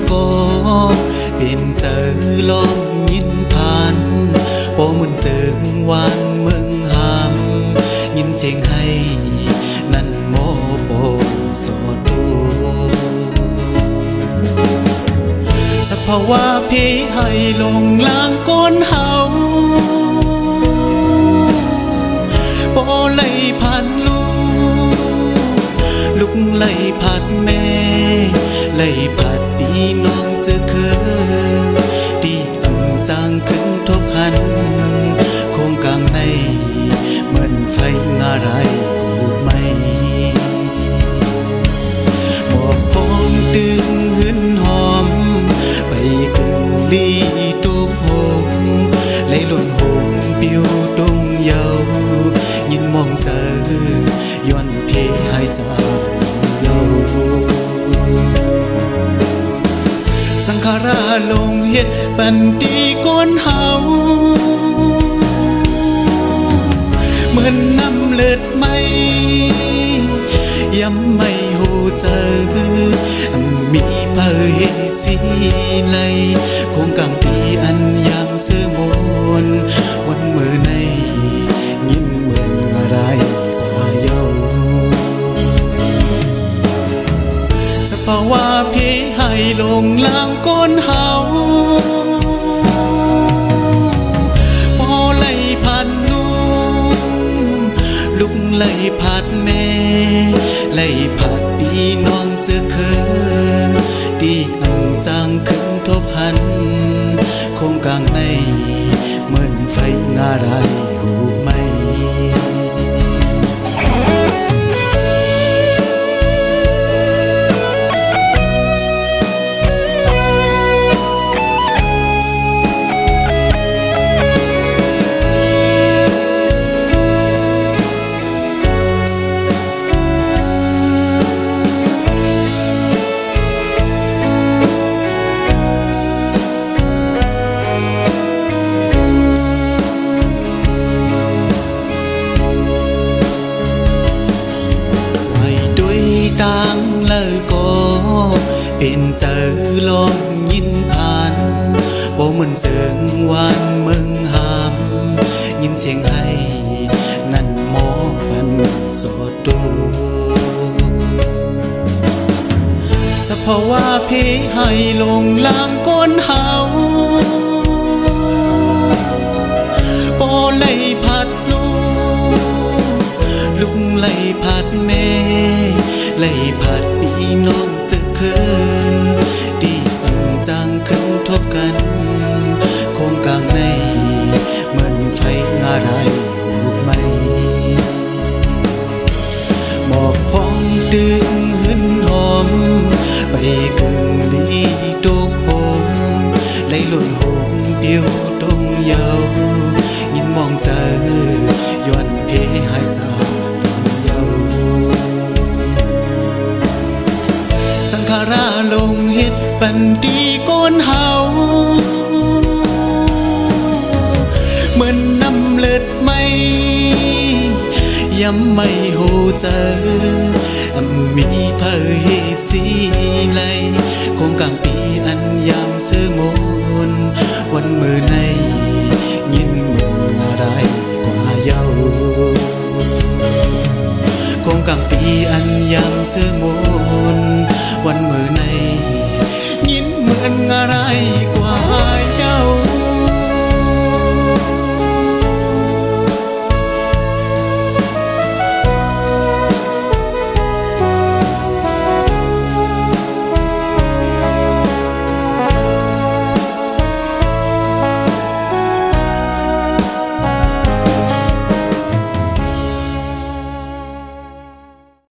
có bên giờ lom nhìn than bỏ muôn dương quan mừng hàm nhìn xiềng hay năn mô bộสอดดูสภาวะพี่ให้ลงล้างก้นเฮาบ่ไหลผ่านลูกไหลผ่านแม่ไหลผ่านพี่น้องเสือคือที่อำสร้างขึ้นทบหันโครงกลางในเหมือนไฟงาไรหูดไม่หมอกพองตึงหืนหอมไปกึ่งลีตุกหงไหลล่นหงปิวดงเยายินมองเสือย้อนเพให้สาเยาสังขาราลงเฮ็ดปันตีก้นเฮาเหมือนน้ำเลือดไม่ย้ำไม่หูเจอมีเผยสีไหลคงกลางปีอันยามเสื้อมนวันมือในยิ้มเหมือนอะไรกว่าเยาสภาวะพี่ให้ลงล้างก้นเฮาพอไหลผ่านลุกไหลผ่านแม่ไหลผ่านพี่น้องเสือคือที่อันสร้างขึ้นทบหันโครงกลางในเหมือนไฟงาไรหูไม่ดังเลยก็เป็นเจอลมยินผ่านบ่เหมือนเสียงหวานเมืองหามยินเสียงให้นั่นหมอปันสอดดูสภาวะพี่ให้ลงล้างก้นเฮาบ่ไหลผัดลุกไหลผัดแม่ไหลผัดพี่น้องสึกคือที่อันจางขึ้นทบกันโครงกลางในเหมือนไฟงาไรหูไม่หมอกพองดึงหืนหอมไปกึ่งลีตุกหงไหลล่นหงปิวตรงเยายินมองเสือย้อนเพให้สาสังขาราลงเฮ็ดปันตีก้นเฮาเหมือนน้ำเลือดไม่ย้ำไม่หูเจอมีเผยสีไหลคงกลางปีอันยามเสื้อมนวันมือในยินเหมือนอะไรกว่าเยาคงกลางปีอันยามเสื้อมน